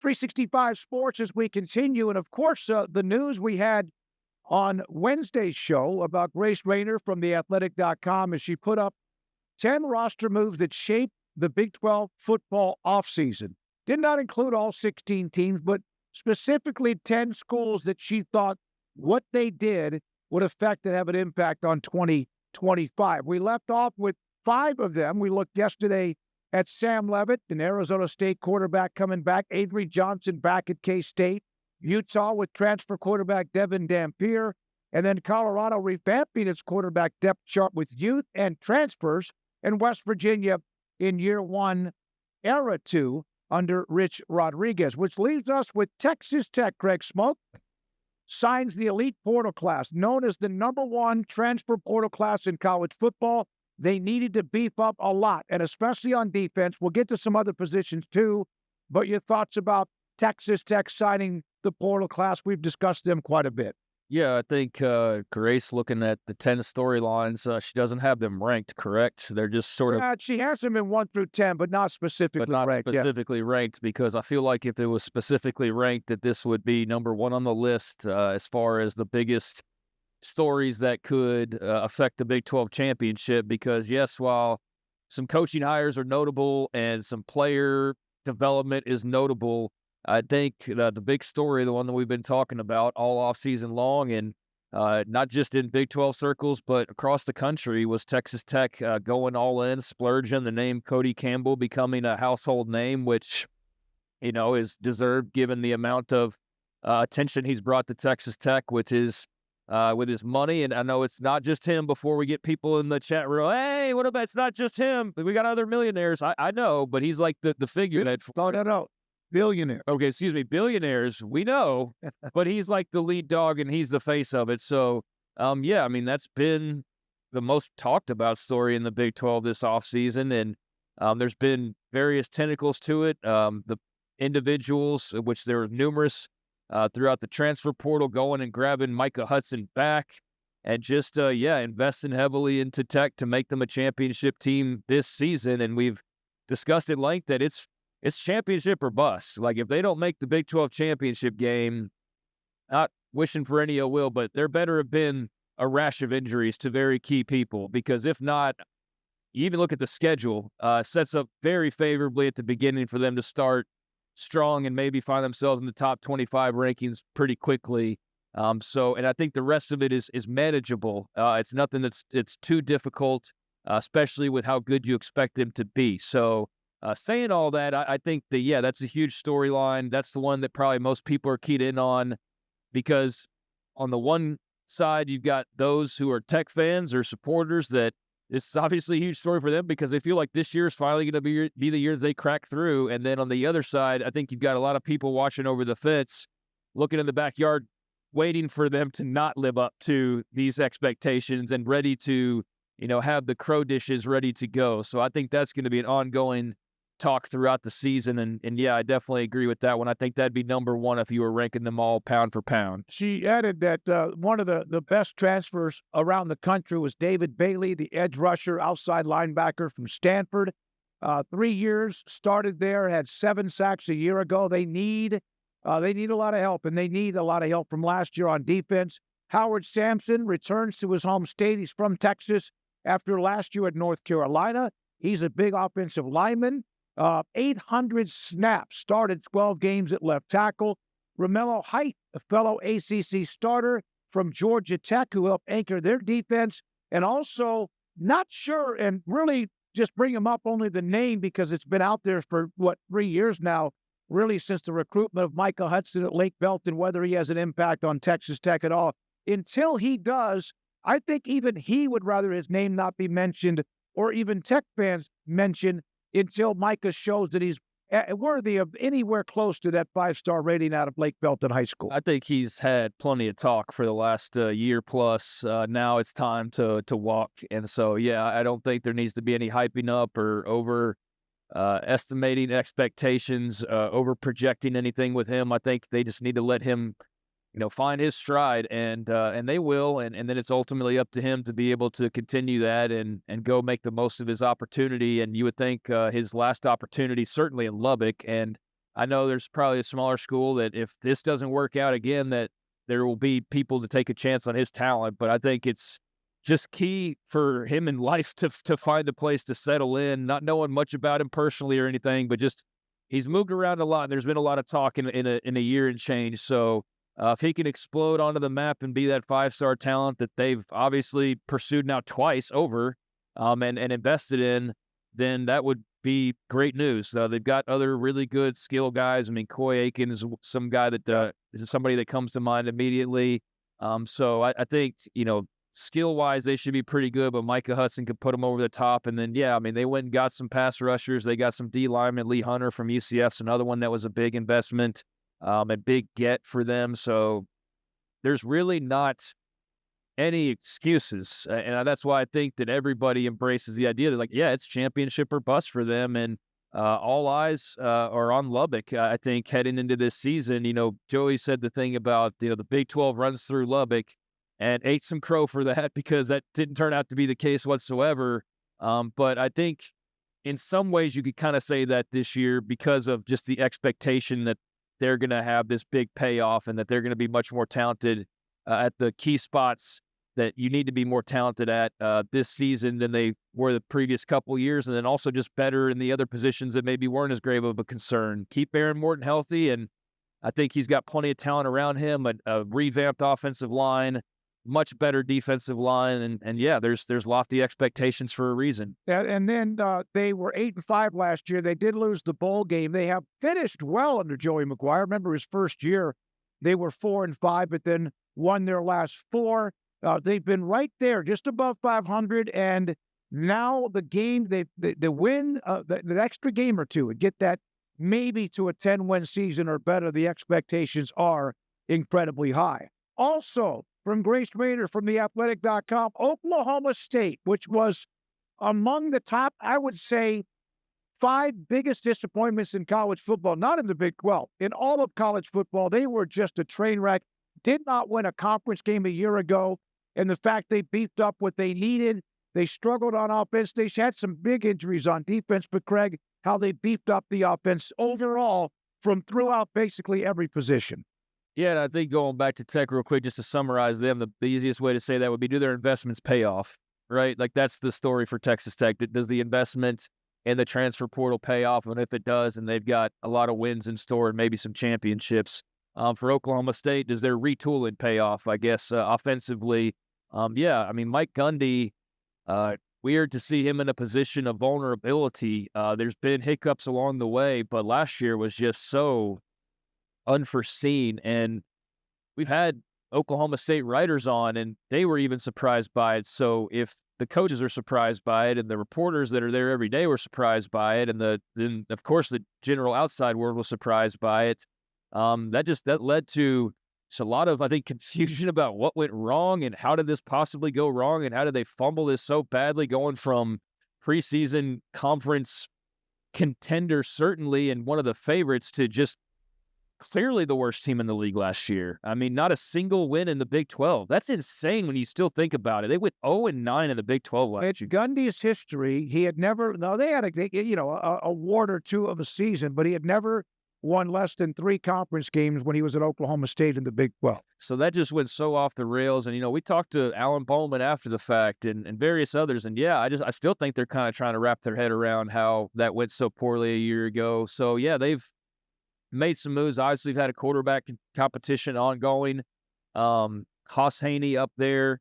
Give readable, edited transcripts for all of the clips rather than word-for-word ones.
365 Sports as we continue. And of course, the news we had on Wednesday's show about Grace Rayner from theathletic.com as she put up 10 roster moves that shaped the Big 12 football offseason. Did not include all 16 teams, but specifically 10 schools that she thought what they did would affect and have an impact on 2025. We left off with 5 of them. We looked yesterday at Sam Leavitt, an Arizona State quarterback coming back, Avery Johnson back at K-State, Utah with transfer quarterback Devin Dampier, and then Colorado revamping its quarterback depth chart with youth and transfers, and West Virginia in year 1, era 2, under Rich Rodriguez, which leaves us with Texas Tech. Craig Smoak signs the elite portal class, known as the #1 transfer portal class in college football. They needed to beef up a lot, and especially on defense. We'll get to some other positions too, but your thoughts about Texas Tech signing the portal class? We've discussed them quite a bit. Yeah, I think Grace, looking at the 10 storylines, she doesn't have them ranked, correct? They're just sort of... She has them in 1 through 10, but not specifically ranked. Specifically ranked, because I feel like if it was specifically ranked, that this would be #1 on the list as far as the biggest stories that could affect the Big 12 championship. Because, yes, while some coaching hires are notable and some player development is notable, I think the big story, the one that we've been talking about all offseason long, and not just in Big 12 circles, but across the country, was Texas Tech going all in, splurging, the name Cody Campbell becoming a household name, which, is deserved given the amount of attention he's brought to Texas Tech with his money. And I know it's not just him. Before we get people in the chat room, hey, what about, it's not just him, we got other millionaires. I know, but he's like the figure that... No. Billionaire. Okay, excuse me, billionaires, we know, but he's like the lead dog and he's the face of it. So, yeah, I mean, that's been the most talked about story in the Big 12 this offseason. And there's been various tentacles to it. The individuals, which there are numerous throughout the transfer portal, going and grabbing Micah Hudson back and just, investing heavily into Tech to make them a championship team this season. And we've discussed at length that it's championship or bust. Like, if they don't make the Big 12 championship game, not wishing for any ill will, but there better have been a rash of injuries to very key people, because if not, you even look at the schedule, sets up very favorably at the beginning for them to start strong and maybe find themselves in the top 25 rankings pretty quickly. And I think the rest of it is manageable. It's nothing it's too difficult, especially with how good you expect them to be. So, saying all that, I think that, that's a huge storyline. That's the one that probably most people are keyed in on, because on the one side, you've got those who are Tech fans or supporters that this is obviously a huge story for them because they feel like this year is finally going to be the year they crack through. And then on the other side, I think you've got a lot of people watching over the fence, looking in the backyard, waiting for them to not live up to these expectations and ready to, have the crow dishes ready to go. So I think that's going to be an ongoing talk throughout the season. And yeah, I definitely agree with that one. I think that'd be #1 if you were ranking them all pound for pound. She added that one of the best transfers around the country was David Bailey, the edge rusher, outside linebacker from Stanford. 3 years, started there, had 7 sacks a year ago. They need a lot of help, and they need a lot of help from last year on defense. Howard Sampson returns to his home state. He's from Texas after last year at North Carolina. He's a big offensive lineman. 800 snaps, started 12 games at left tackle. Romello Height, a fellow ACC starter from Georgia Tech, who helped anchor their defense. And also, not sure, and really just bring him up only the name because it's been out there for, 3 years now, really since the recruitment of Micah Hudson at Lake Belton, whether he has an impact on Texas Tech at all. Until he does, I think even he would rather his name not be mentioned, or even Tech fans mention, until Micah shows that he's worthy of anywhere close to that 5-star rating out of Lake Belton High School. I think he's had plenty of talk for the last year plus. Now it's time to walk. And so, I don't think there needs to be any hyping up or over estimating expectations, over projecting anything with him. I think they just need to let him find his stride, and they will, and then it's ultimately up to him to be able to continue that and go make the most of his opportunity. And you would think his last opportunity, certainly in Lubbock, and I know there's probably a smaller school that if this doesn't work out again, that there will be people to take a chance on his talent. But I think it's just key for him in life to find a place to settle in, not knowing much about him personally or anything, but just he's moved around a lot, and there's been a lot of talk in a year and change. So if he can explode onto the map and be that 5-star talent that they've obviously pursued now twice over, and invested in, then that would be great news. They've got other really good skill guys. I mean, Coy Aiken is some guy that is somebody that comes to mind immediately. So I think, skill-wise, they should be pretty good, but Micah Hudson could put them over the top. And then, yeah, I mean, they went and got some pass rushers. They got some D linemen. Lee Hunter from UCF's another one that was a big investment, a big get for them. So there's really not any excuses. And that's why I think that everybody embraces the idea that, like, yeah, it's championship or bust for them. And all eyes are on Lubbock, I think, heading into this season. Joey said the thing about, the Big 12 runs through Lubbock, and ate some crow for that because that didn't turn out to be the case whatsoever. But I think in some ways you could kind of say that this year because of just the expectation that they're going to have this big payoff and that they're going to be much more talented at the key spots that you need to be more talented at this season than they were the previous couple of years, and then also just better in the other positions that maybe weren't as grave of a concern. Keep Aaron Morton healthy, and I think he's got plenty of talent around him, a revamped offensive line, much better defensive line, and yeah, there's lofty expectations for a reason. And then they were 8-5 last year. They did lose the bowl game. They have finished well under Joey McGuire. Remember his first year, they were 4-5, but then won their last 4. They've been right there, just above 500, and now the game they win the extra game or two and get that maybe to a 10-win season or better. The expectations are incredibly high. Also, from Grace Rayner from theathletic.com, Oklahoma State, which was among the top, I would say, 5 biggest disappointments in college football, not in the Big 12. In all of college football, they were just a train wreck. Did not win a conference game a year ago. And the fact they beefed up what they needed, they struggled on offense. They had some big injuries on defense, but Craig, how they beefed up the offense overall from throughout basically every position. Yeah, and I think going back to Tech real quick, just to summarize them, the easiest way to say that would be, do their investments pay off, right? Like, that's the story for Texas Tech. Does the investment and the transfer portal pay off? And if it does, and they've got a lot of wins in store and maybe some championships. For Oklahoma State, does their retooling pay off, I guess, offensively? Yeah, I mean, Mike Gundy, weird to see him in a position of vulnerability. There's been hiccups along the way, but last year was just so unforeseen, and we've had Oklahoma State writers on, and they were even surprised by it. So if the coaches are surprised by it, and the reporters that are there every day were surprised by it, and then of course the general outside world was surprised by it, that led to a lot of, I think, confusion about what went wrong and how did this possibly go wrong and how did they fumble this so badly, going from preseason conference contender certainly and one of the favorites to just clearly the worst team in the league last year. I mean, not a single win in the Big 12. That's insane when you still think about it. They went 0-9 in the Big 12 last year. Gundy's history, he had never, no, they had a ward or two of a season, but he had never won less than 3 conference games when he was at Oklahoma State in the Big 12. So that just went so off the rails. And, we talked to Alan Bowman after the fact and various others. And yeah, I still think they're kind of trying to wrap their head around how that went so poorly a year ago. So yeah, they've made some moves. Obviously, they've had a quarterback competition ongoing. Haas Haney up there.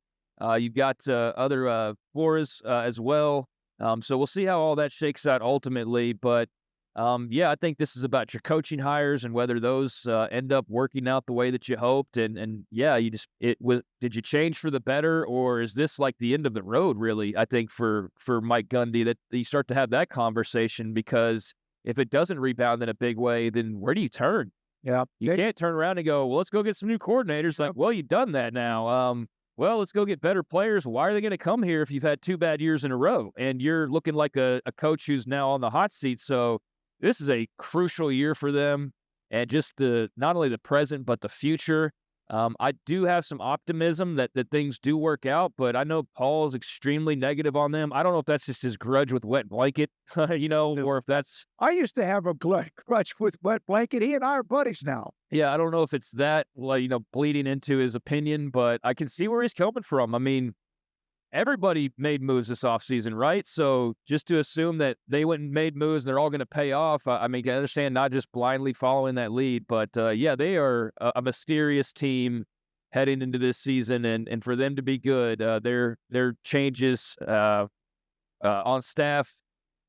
You've got other Flores as well. So we'll see how all that shakes out ultimately. But yeah, I think this is about your coaching hires and whether those end up working out the way that you hoped. And yeah, did you change for the better, or is this like the end of the road? Really, I think for Mike Gundy, that you start to have that conversation, because if it doesn't rebound in a big way, then where do you turn? Yeah. You can't turn around and go, well, let's go get some new coordinators. Like, well, you've done that now. Well, let's go get better players. Why are they going to come here if you've had 2 bad years in a row? And you're looking like a coach who's now on the hot seat. So this is a crucial year for them. And just not only the present, but the future. I do have some optimism that things do work out, but I know Paul is extremely negative on them. I don't know if that's just his grudge with Wet Blanket, or if that's I used to have a grudge with Wet Blanket. He and I are buddies now. yeah, I don't know if it's that bleeding into his opinion, but I can see where he's coming from. I mean, everybody made moves this offseason, right? So just to assume that they went and made moves and they're all going to pay off, I mean, I understand not just blindly following that lead, but yeah, they are a mysterious team heading into this season, and for them to be good, their changes on staff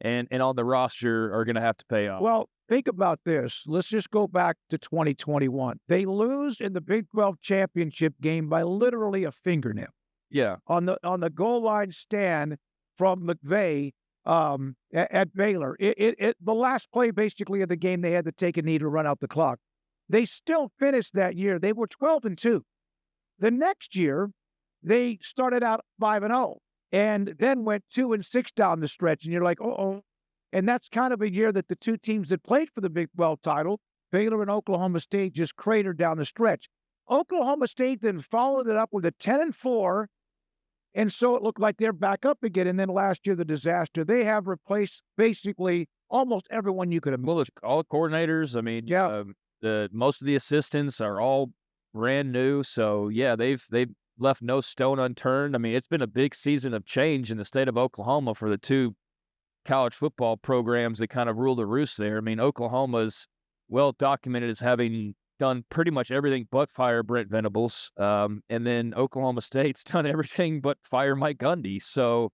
and on the roster are going to have to pay off. Well, think about this. Let's just go back to 2021. They lose in the Big 12 championship game by literally a fingernail. Yeah, On the goal line stand from McVay at Baylor. The last play basically of the game, they had to take a knee to run out the clock. They still finished that year. They were 12-2. The next year, they started out 5-0 and then went 2-6 down the stretch. And you're like, uh-oh. And that's kind of a year that the two teams that played for the Big 12 title, Baylor and Oklahoma State, just cratered down the stretch. Oklahoma State then followed it up with a 10-4. And so it looked like they're back up again. And then last year, the disaster. They have replaced basically almost everyone you could have. well, it's all the coordinators. I mean, Yeah. The most of the assistants are all brand new, so yeah, they've left no stone unturned. I mean, it's been a big season of change in the state of Oklahoma for the two college football programs that kind of rule the roost there. I mean, Oklahoma's well documented as having done pretty much everything but fire Brent Venables, and then Oklahoma State's done everything but fire Mike Gundy. So,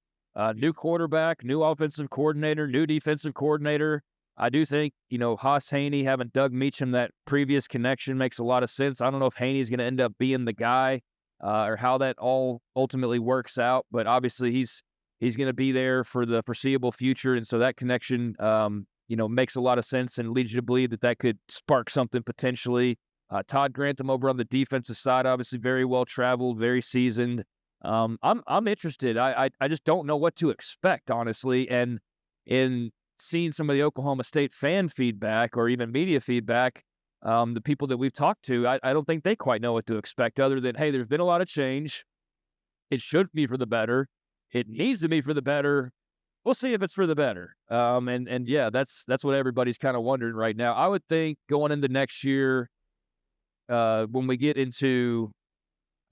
new quarterback, new offensive coordinator, new defensive coordinator. I do think, Haas Haney having Doug Meacham, that previous connection, makes a lot of sense. I don't know if Haney's going to end up being the guy or how that all ultimately works out, but obviously he's going to be there for the foreseeable future, and so that connection, makes a lot of sense and leads you to believe that could spark something potentially. Todd Grantham over on the defensive side, obviously very well traveled, very seasoned. I'm interested. I just don't know what to expect, honestly, and in seeing some of the Oklahoma State fan feedback or even media feedback, the people that we've talked to, I don't think they quite know what to expect other than, hey, there's been a lot of change. It should be for the better. It needs to be for the better. We'll see if it's for the better. And yeah, that's what everybody's kind of wondering right now. I would think going into next year, when we get into,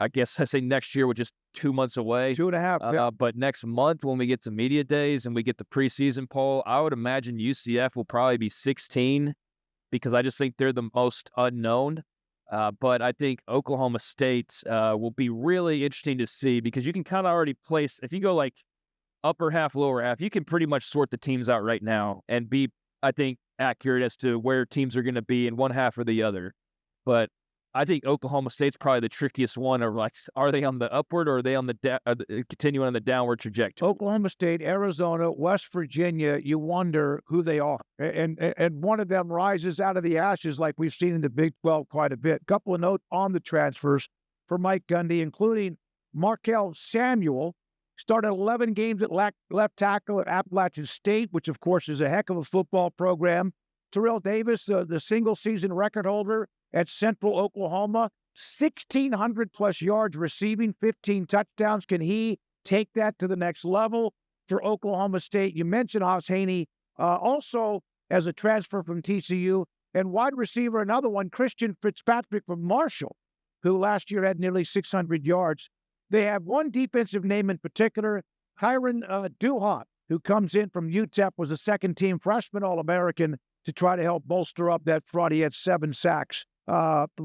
I guess I say next year, which is 2 months away. 2.5. Yeah. But next month, when we get to media days and we get the preseason poll, I would imagine UCF will probably be 16 because I just think they're the most unknown. But I think Oklahoma State will be really interesting to see because you can kind of already place, if you go like upper half, lower half, you can pretty much sort the teams out right now and be, I think, accurate as to where teams are going to be in one half or the other. But I think Oklahoma State's probably the trickiest one. Or like, are they on the upward or are they on the continuing on the downward trajectory? Oklahoma State, Arizona, West Virginia, you wonder who they are. And one of them rises out of the ashes like we've seen in the Big 12 quite a bit. Couple of notes on the transfers for Mike Gundy, including Markel Samuel, started 11 games at left tackle at Appalachian State, which, of course, is a heck of a football program. Terrell Davis, the single-season record holder at Central Oklahoma, 1,600-plus yards receiving, 15 touchdowns. Can he take that to the next level for Oklahoma State? You mentioned Haas Haney, also as a transfer from TCU, and wide receiver, another one, Christian Fitzpatrick from Marshall, who last year had nearly 600 yards. They have one defensive name in particular, Hiron Duhon, who comes in from UTEP, was a second-team freshman All-American to try to help bolster up that front. He had 7 sacks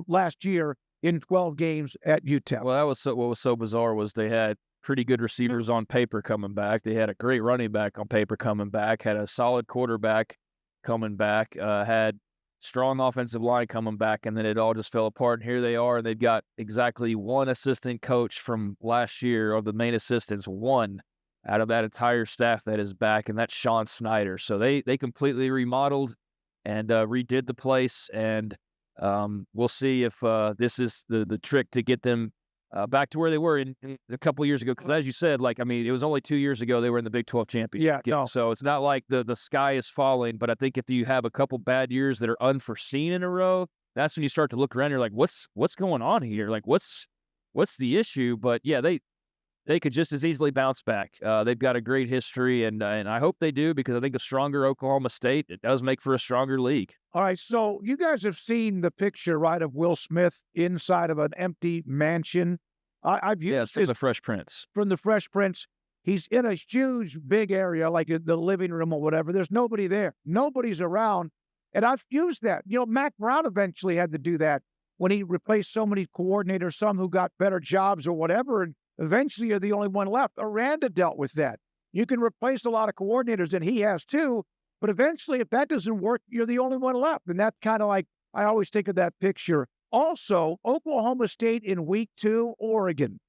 last year in 12 games at UTEP. Well, what was so bizarre was they had pretty good receivers on paper coming back. They had a great running back on paper coming back, had a solid quarterback coming back, had strong offensive line coming back, and then it all just fell apart. And here they are, and they've got exactly one assistant coach from last year, of the main assistants, one out of that entire staff that is back, and that's Sean Snyder. So they completely remodeled and redid the place, and we'll see if this is the trick to get them back to where they were in a couple of years ago. Because as you said, it was only 2 years ago they were in the Big 12 championship. Yeah, no. So it's not like the sky is falling, but I think if you have a couple bad years that are unforeseen in a row, that's when you start to look around. You're like, what's going on here? Like, what's the issue? But yeah, they could just as easily bounce back. They've got a great history, and I hope they do, because I think a stronger Oklahoma State, it does make for a stronger league. All right, so you guys have seen the picture, right, of Will Smith inside of an empty mansion. I've Yeah, used it's from this the Fresh Prince. from the Fresh Prince. He's in a huge, big area, like in the living room or whatever. There's nobody there. Nobody's around. And I've used that. Mac Brown eventually had to do that when he replaced so many coordinators, some who got better jobs or whatever. And eventually you're the only one left. Aranda dealt with that. You can replace a lot of coordinators, and he has too. But eventually, if that doesn't work, you're the only one left. And that's kind of like, I always think of that picture. Also, Oklahoma State in week 2, Oregon.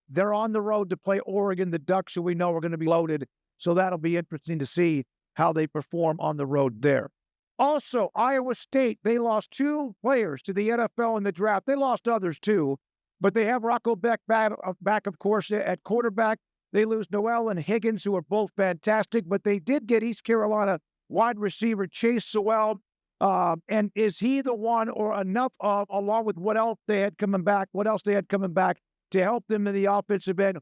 They're on the road to play Oregon, the Ducks, who we know are going to be loaded. So that'll be interesting to see how they perform on the road there. Also, Iowa State, they lost 2 players to the NFL in the draft. They lost others too, but they have Rocco Beck back, of course, at quarterback. They lose Noel and Higgins, who are both fantastic, but they did get East Carolina wide receiver Chase Sewell. And is he the one, or enough of, along with what else they had coming back, to help them in the offensive end?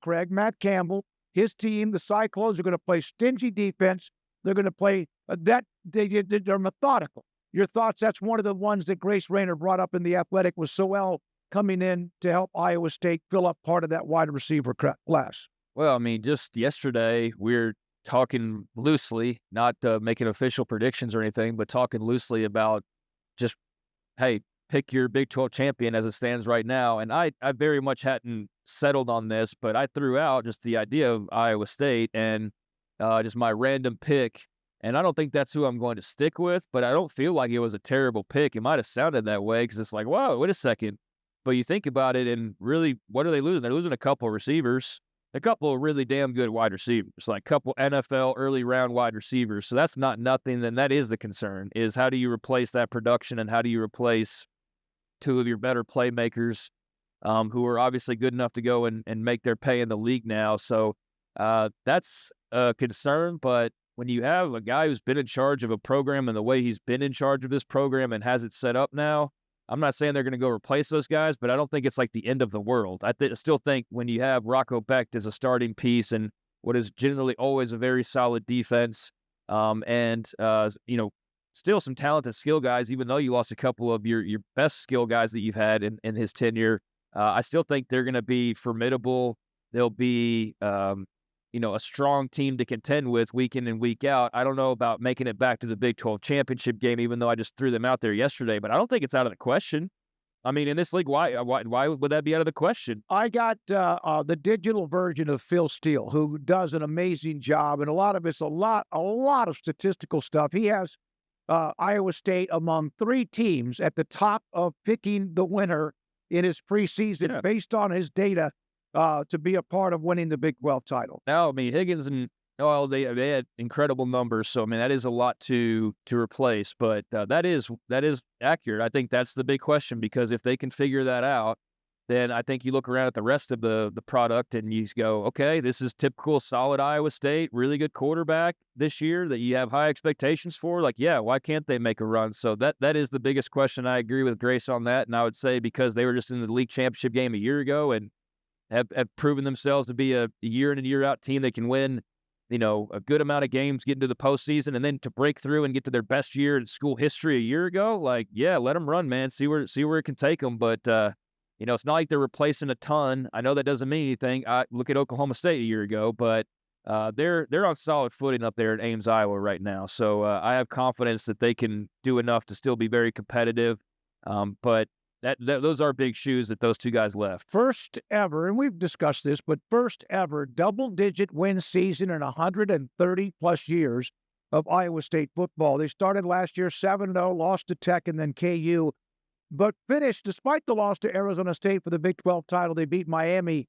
Craig, Matt Campbell, his team, the Cyclones, are going to play stingy defense. They're going to play they're methodical. Your thoughts? That's one of the ones that Grace Rayner brought up in The Athletic, was Sewell coming in to help Iowa State fill up part of that wide receiver class. Well, I mean, just yesterday, we're talking loosely, not making official predictions or anything, but talking loosely about just, hey, pick your Big 12 champion as it stands right now. And I very much hadn't settled on this, but I threw out just the idea of Iowa State and just my random pick. And I don't think that's who I'm going to stick with, but I don't feel like it was a terrible pick. It might have sounded that way because it's like, whoa, wait a second. But you think about it, and really, what are they losing? They're losing a couple of receivers, a couple of really damn good wide receivers, like a couple NFL early round wide receivers. So that's not nothing. Then that is the concern, is how do you replace that production, and how do you replace 2 of your better playmakers who are obviously good enough to go and make their pay in the league now. So that's a concern. But when you have a guy who's been in charge of a program and the way he's been in charge of this program and has it set up now, I'm not saying they're going to go replace those guys, but I don't think it's like the end of the world. I still think when you have Rocco Becht as a starting piece and what is generally always a very solid defense, and still some talented skill guys, even though you lost a couple of your best skill guys that you've had in his tenure, I still think they're going to be formidable. They'll be a strong team to contend with week in and week out. I don't know about making it back to the Big 12 championship game, even though I just threw them out there yesterday, but I don't think it's out of the question. I mean, in this league, why would that be out of the question? I got the digital version of Phil Steele, who does an amazing job, and a lot of it's a lot of statistical stuff. He has Iowa State among 3 teams at the top of picking the winner in his preseason based on his data to be a part of winning the Big 12 title. Now, I mean, Higgins and Noel, they had incredible numbers. So, I mean, that is a lot to replace, but that is accurate. I think that's the big question, because if they can figure that out, then I think you look around at the rest of the product and you go, okay, this is typical solid Iowa State, really good quarterback this year that you have high expectations for. Like, yeah, why can't they make a run? So that is the biggest question. I agree with Grace on that. And I would say because they were just in the league championship game a year ago and have proven themselves to be a year in and year out team that can win, a good amount of games, get into the postseason, and then to break through and get to their best year in school history a year ago. Like, yeah, let them run, man. See where it can take them. But it's not like they're replacing a ton. I know that doesn't mean anything. I look at Oklahoma State a year ago, but they're on solid footing up there at Ames, Iowa right now. So I have confidence that they can do enough to still be very competitive. But those are big shoes that those 2 guys left. First ever, and we've discussed this, but first ever double-digit win season in 130-plus years of Iowa State football. They started last year 7-0, lost to Tech and then KU, but finished, despite the loss to Arizona State for the Big 12 title, they beat Miami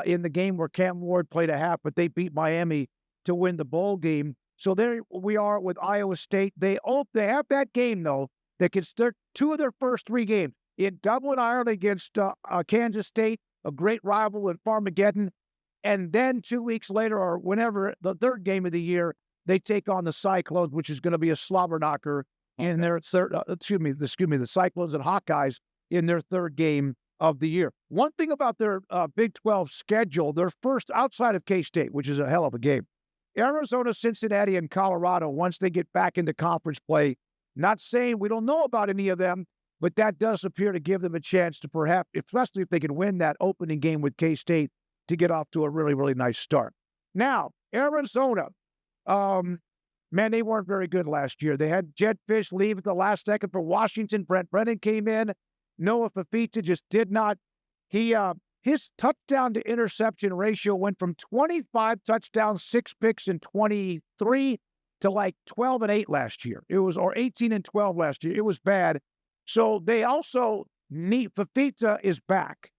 in the game where Cam Ward played a half, but they beat Miami to win the bowl game. So there we are with Iowa State. They have that game, though, that gets 2 of their first 3 games. In Dublin, Ireland against Kansas State, a great rival in Farmageddon. And then 2 weeks later, or whenever, the 3rd game of the year, they take on the Cyclones, which is going to be a slobber knocker in their third, the Cyclones and Hawkeyes in their third game of the year. One thing about their Big 12 schedule, their first outside of K-State, which is a hell of a game, Arizona, Cincinnati, and Colorado, once they get back into conference play, not saying we don't know about any of them, but that does appear to give them a chance to perhaps, especially if they can win that opening game with K-State, to get off to a really, really nice start. Now, Arizona, man, they weren't very good last year. They had Jed Fish leave at the last second for Washington. Brent Brennan came in. Noah Fafita just did not. His touchdown to interception ratio went from 25 touchdowns, 6 picks in 23 to like 12 and 8 last year. Or 18 and 12 last year. It was bad. So they also need, Fafita is back.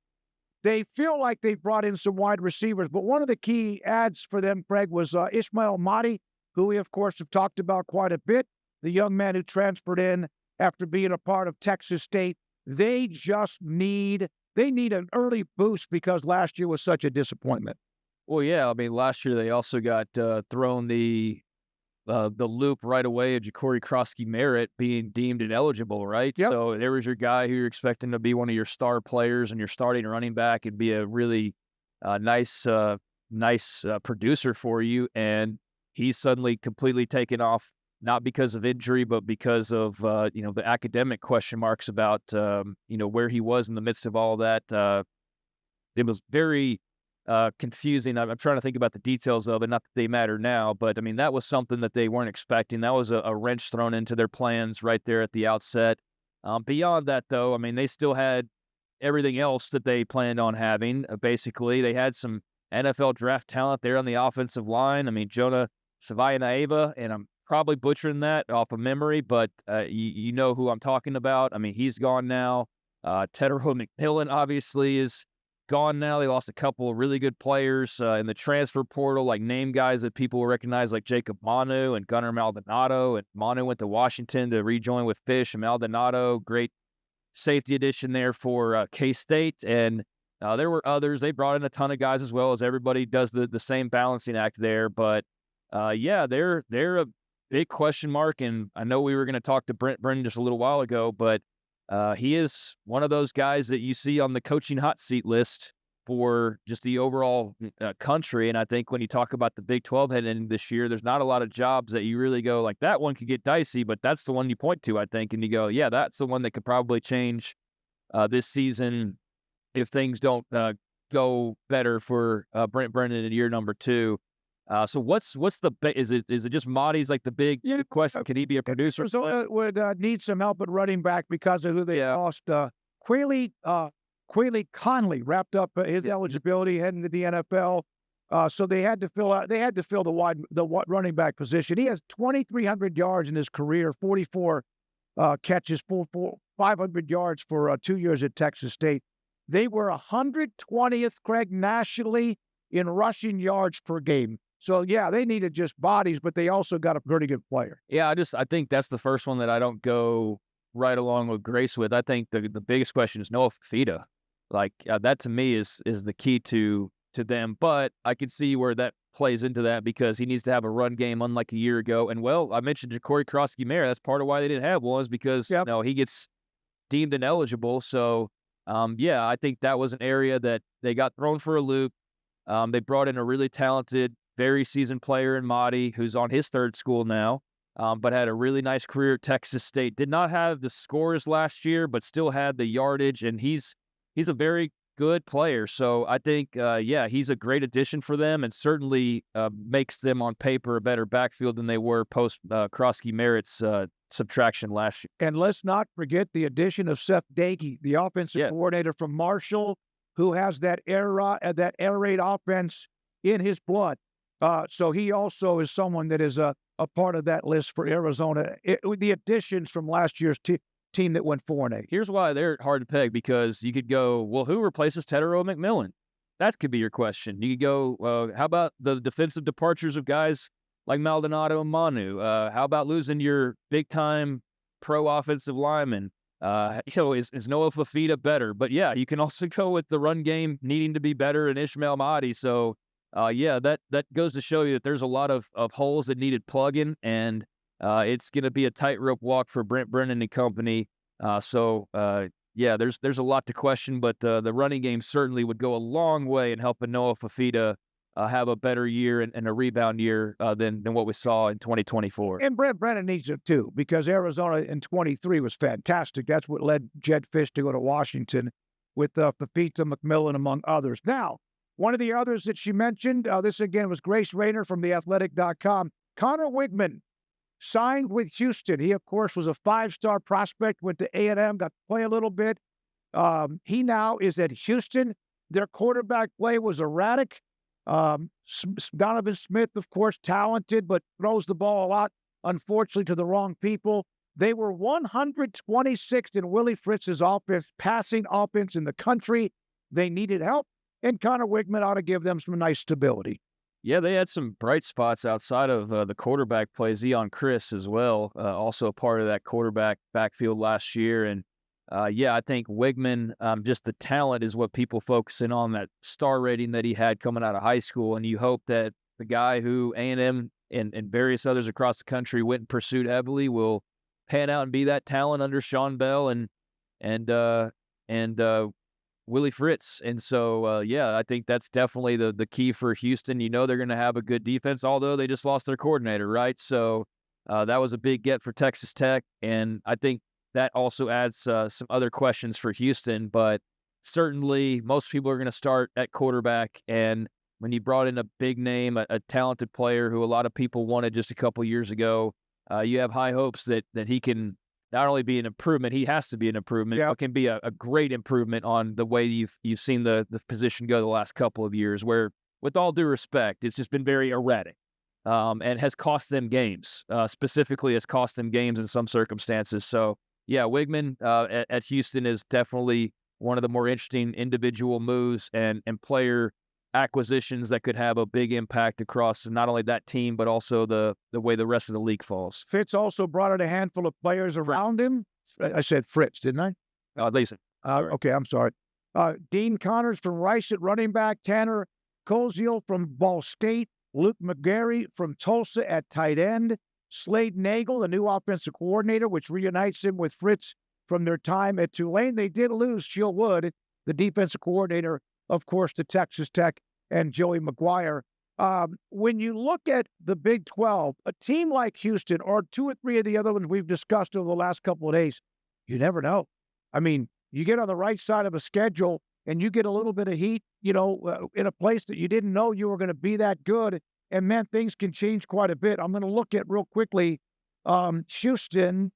They feel like they've brought in some wide receivers, but one of the key adds for them, Craig, was Ishmael Mahdi, who we, of course, have talked about quite a bit, the young man who transferred in after being a part of Texas State. They need an early boost because last year was such a disappointment. Well, yeah, I mean, last year they also got thrown the loop right away of Ja'Cory Krosky-Merritt being deemed ineligible, right? Yep. So there was your guy who you're expecting to be one of your star players and your starting running back and be a really nice producer for you, and he's suddenly completely taken off, not because of injury, but because of the academic question marks about where he was in the midst of all that. It was very confusing. I'm trying to think about the details of it, not that they matter now, but I mean, that was something that they weren't expecting. That was a wrench thrown into their plans right there at the outset. Beyond that, though, I mean, they still had everything else that they planned on having. Basically, they had some NFL draft talent there on the offensive line. I mean, Jonah Savaiinaeva, and I'm probably butchering that off of memory, but you know who I'm talking about. I mean, he's gone now. Tetero McMillan obviously is gone now. They lost a couple of really good players in the transfer portal, like name guys that people will recognize, like Jacob Manu and Gunnar Maldonado. And Manu went to Washington to rejoin with Fish and Maldonado. Great safety addition there for K-State. And there were others. They brought in a ton of guys as well, as everybody does the same balancing act there. But yeah, they're a big question mark. And I know we were going to talk to Brent Brennan just a little while ago, but he is one of those guys that you see on the coaching hot seat list for just the overall country. And I think when you talk about the Big 12 heading into this year, there's not a lot of jobs that you really go like, that one could get dicey, but that's the one you point to, I think. And you go, yeah, that's the one that could probably change this season if things don't go better for Brent Brennan in year number 2. So what's the is it just Mahdi's like the big question? Can he be a producer? So would need some help at running back because of who they lost. Quayle Conley wrapped up his eligibility heading to the NFL. So they had to fill the running back position. He has 2,300 yards in his career, 44 catches, 500 yards for 2 years at Texas State. They were 120th, Craig, nationally in rushing yards per game. So, yeah, they needed just bodies, but they also got a pretty good player. Yeah, I think that's the first one that I don't go right along with Grace with. I think the biggest question is Noah Fafita. Like, that to me is the key to them. But I can see where that plays into that because he needs to have a run game unlike a year ago. And, well, I mentioned Ja'Cory Krosky-Merritt. That's part of why they didn't have one is because, he gets deemed ineligible. So, yeah, I think that was an area that they got thrown for a loop. They brought in a really talented, very seasoned player in Mahdi, who's on his third school now, but had a really nice career at Texas State. Did not have the scores last year, but still had the yardage, and he's a very good player. So I think, he's a great addition for them and certainly makes them on paper a better backfield than they were post Krosky-Merritt's subtraction last year. And let's not forget the addition of Seth Dagey, the offensive coordinator from Marshall, who has that air raid offense in his blood. So he also is someone that is a part of that list for Arizona. The additions from last year's team that went 4-8. Here's why they're hard to peg, because you could go, well, who replaces Tetero McMillan? That could be your question. You could go, how about the defensive departures of guys like Maldonado and Manu? How about losing your big-time pro offensive lineman? Is Noah Fafita better? But, yeah, you can also go with the run game needing to be better and Ishmael Mahdi. So, that goes to show you that there's a lot of holes that needed plugging. And it's going to be a tightrope walk for Brent Brennan and company. Yeah, there's a lot to question, but the running game certainly would go a long way in helping Noah Fafita have a better year and a rebound year than what we saw in 2024. And Brent Brennan needs it too, because Arizona in 23 was fantastic. That's what led Jed Fish to go to Washington with Fafita, McMillan, among others. Now, one of the others that she mentioned, this again was Grace Rayner from theathletic.com. Connor Wigman signed with Houston. He, of course, was a 5-star prospect, went to A&M, got to play a little bit. He now is at Houston. Their quarterback play was erratic. Donovan Smith, of course, talented, but throws the ball a lot, unfortunately, to the wrong people. They were 126th in Willie Fritz's offense, passing offense in the country. They needed help, and Connor Wigman ought to give them some nice stability. Yeah, they had some bright spots outside of the quarterback play. Zion Chris as well, also a part of that quarterback backfield last year. And yeah, I think Wigman, just the talent is what people focus in on, that star rating that he had coming out of high school. And you hope that the guy who A&M and various others across the country went and pursued heavily will pan out and be that talent under Sean Bell and Willie Fritz. And so, yeah, I think that's definitely the key for Houston. You know they're going to have a good defense, although they just lost their coordinator, right? So that was a big get for Texas Tech. And I think that also adds some other questions for Houston. But certainly most people are going to start at quarterback. And when you brought in a big name, a talented player who a lot of people wanted just a couple years ago, you have high hopes that he can not only be an improvement, he has to be an improvement, but can be a great improvement on the way you've seen the position go the last couple of years, where, with all due respect, it's just been very erratic and has cost them games, specifically has cost them games in some circumstances. So, yeah, Wigman at Houston is definitely one of the more interesting individual moves and player acquisitions that could have a big impact across not only that team, but also the way the rest of the league falls. Fitz also brought in a handful of players around him. I said Fritz, didn't I? Listen. Okay, I'm sorry. Dean Connors from Rice at running back, Tanner Koziel from Ball State, Luke McGarry from Tulsa at tight end, Slade Nagel, the new offensive coordinator, which reunites him with Fritz from their time at Tulane. They did lose Sheil Wood, the defensive coordinator, of course, to Texas Tech, and Joey McGuire. When you look at the Big 12, a team like Houston or 2 or 3 of the other ones we've discussed over the last couple of days, you never know. I mean, you get on the right side of a schedule and you get a little bit of heat, in a place that you didn't know you were going to be that good. And, man, things can change quite a bit. I'm going to look at real quickly Houston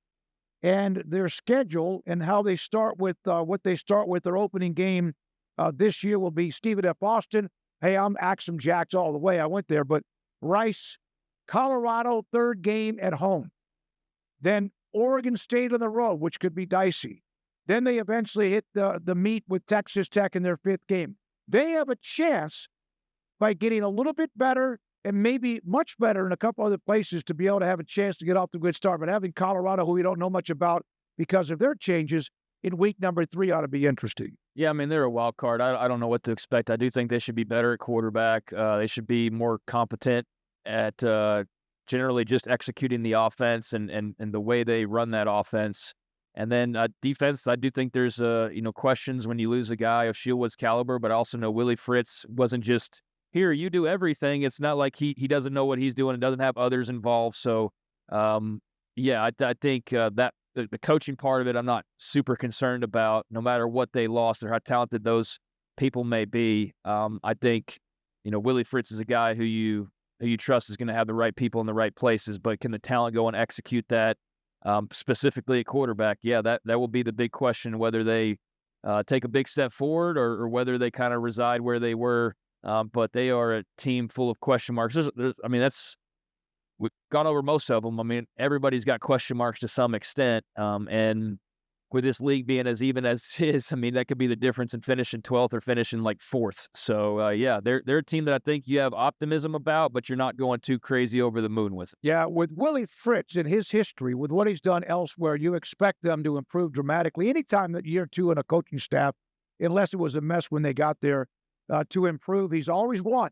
and their schedule and how they start with what they start with. Their opening game this year will be Stephen F. Austin. Hey, I'm Axum Jacks all the way. I went there. But Rice, Colorado, 3rd game at home. Then Oregon State on the road, which could be dicey. Then they eventually hit the meet with Texas Tech in their 5th game. They have a chance by getting a little bit better and maybe much better in a couple other places to be able to have a chance to get off to a good start. But having Colorado, who we don't know much about because of their changes, in week number 3 ought to be interesting. Yeah, I mean, they're a wild card. I don't know what to expect. I do think they should be better at quarterback. They should be more competent at generally just executing the offense and the way they run that offense. And then defense, I do think there's questions when you lose a guy of Shieldwood's caliber, but I also know Willie Fritz wasn't just, here, you do everything. It's not like he doesn't know what he's doing and doesn't have others involved. So, yeah, I think that the coaching part of it, I'm not super concerned about, no matter what they lost or how talented those people may be. I think, Willie Fritz is a guy who you trust is going to have the right people in the right places, but can the talent go and execute that, specifically at quarterback? Yeah, that will be the big question, whether they take a big step forward or whether they kind of reside where they were. But they are a team full of question marks. We've gone over most of them. I mean, everybody's got question marks to some extent. And with this league being as even as it is, I mean, that could be the difference in finishing 12th or finishing like 4th. So, yeah, they're a team that I think you have optimism about, but you're not going too crazy over the moon with it. Yeah, with Willie Fritz and his history, with what he's done elsewhere, you expect them to improve dramatically. Anytime that year 2 in a coaching staff, unless it was a mess when they got there, to improve, he's always won.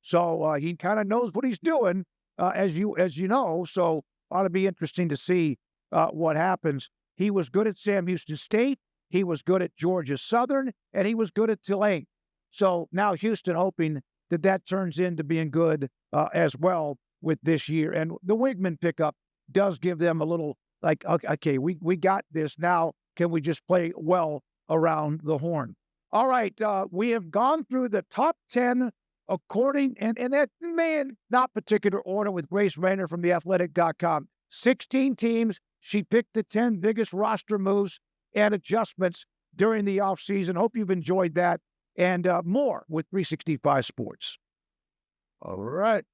So he kind of knows what he's doing. As you know. So ought to be interesting to see what happens. He was good at Sam Houston State. He was good at Georgia Southern, and he was good at Tulane. So now Houston hoping that turns into being good as well with this year. And the Wigman pickup does give them a little like, okay, we got this. Now can we just play well around the horn? All right, we have gone through the top 10 according, and that may not particular order with Grace Rayner from theathletic.com. 16 teams. She picked the 10 biggest roster moves and adjustments during the offseason. Hope you've enjoyed that and more with 365 Sports. All right.